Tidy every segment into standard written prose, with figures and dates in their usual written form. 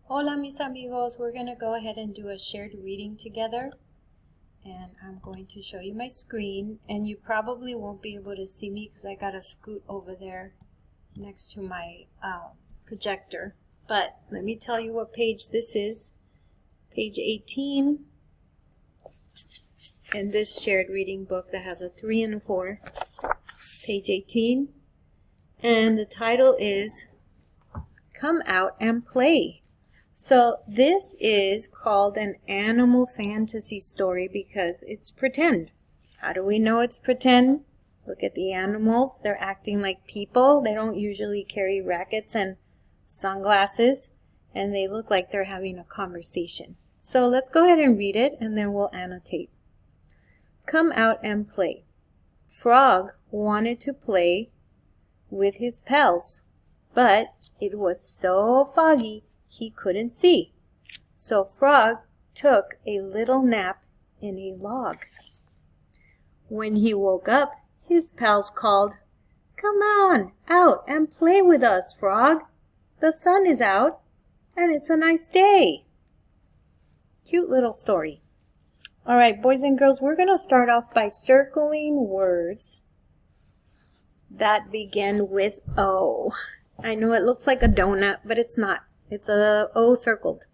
Hola mis amigos, we're going to go ahead and do a shared reading together, and I'm going to show you my screen, and you probably won't be able to see me because I got to scoot over there next to my projector. But let me tell you what page this is. Page 18 in this shared reading book that has a 3 and a 4. Page 18, and the title is Come Out and Play. So this is called an animal fantasy story because it's pretend. How do we know it's pretend? Look at the animals. They're acting like people. They don't usually carry rackets and sunglasses, and they look like they're having a conversation. So let's go ahead and read it, and then we'll annotate. Come out and play. Frog wanted to play with his pals, but it was so foggy he couldn't see. So Frog took a little nap in a log. When he woke up, his pals called, "Come on out and play with us, Frog. The sun is out and it's a nice day." Cute little story. All right, boys and girls, we're going to start off by circling words that begin with O. I know it looks like a donut, but it's not. It's a O circled.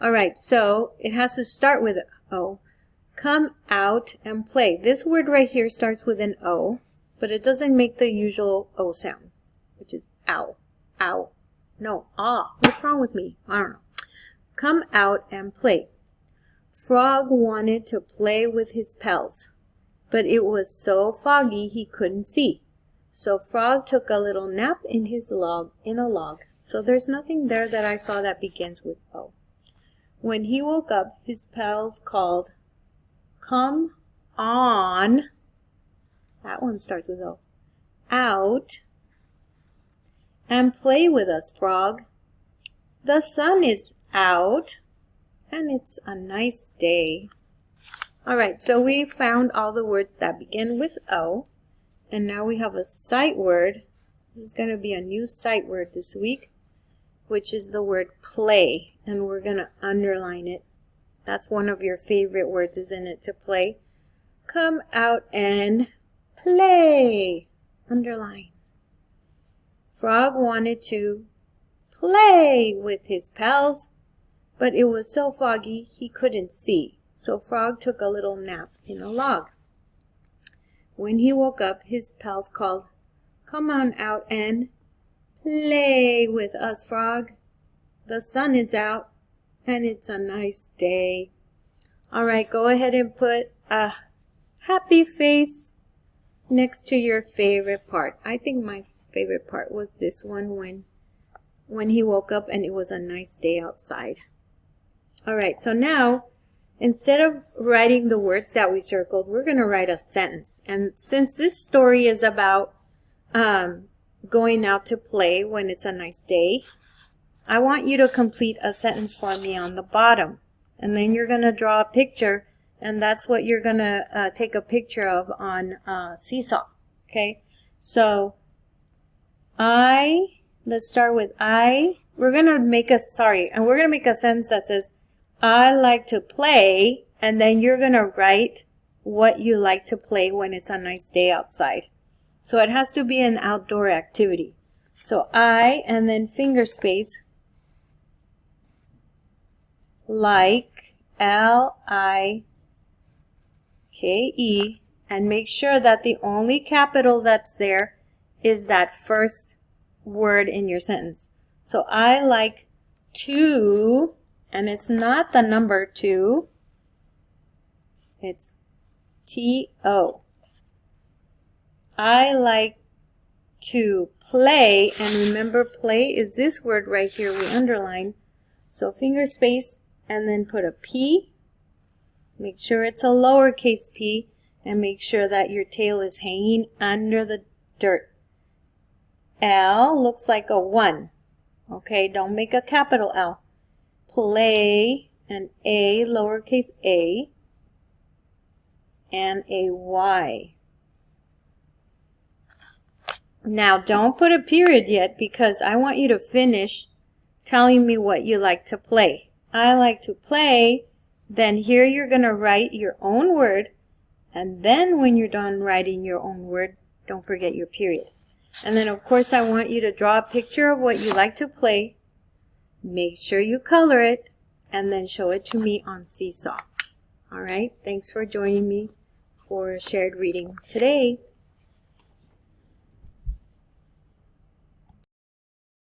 All right, so it has to start with O. Come out and play. This word right here starts with an O, but it doesn't make the usual O sound, which is ow, ow. No, ah. What's wrong with me? I don't know. Come out and play. Frog wanted to play with his pals, but it was so foggy he couldn't see. So Frog took a little nap in a log. So there's nothing there that I saw that begins with O. When he woke up, his pals called, "Come on." That one starts with O. Out and play with us, Frog. The sun is out and it's a nice day. All right, so we found all the words that begin with O. And now we have a sight word. This is going to be a new sight word this week, which is the word play. And we're going to underline it. That's one of your favorite words, isn't it, to play? Come out and play. Underline. Frog wanted to play with his pals, but it was so foggy he couldn't see. So Frog took a little nap in a log. When he woke up, his pals called, "Come on out and play with us, Frog. The sun is out and it's a nice day." All right, go ahead and put a happy face next to your favorite part. I think my favorite part was this one when he woke up and it was a nice day outside. All right, so now instead of writing the words that we circled, we're going to write a sentence. And since this story is about going out to play when it's a nice day, I want you to complete a sentence for me on the bottom. And then you're going to draw a picture, and that's what you're going to take a picture of on Seesaw. Okay? So, let's start with I. We're going to make a sentence that says, "I like to play," and then you're going to write what you like to play when it's a nice day outside. So it has to be an outdoor activity. So I, and then finger space, like, L-I-K-E, and make sure that the only capital that's there is that first word in your sentence. So I like to, and it's not the number 2, it's T-O. I like to play, and remember play is this word right here we underline. So finger space and then put a P. Make sure it's a lowercase p, and make sure that your tail is hanging under the dirt. L looks like a 1. Okay, don't make a capital L. Play, and A, lowercase a, and a Y. Now don't put a period yet because I want you to finish telling me what you like to play. I like to play. Then here you're going to write your own word. And then when you're done writing your own word, don't forget your period. And then of course I want you to draw a picture of what you like to play. Make sure you color it. And then show it to me on Seesaw. Alright, thanks for joining me for shared reading today.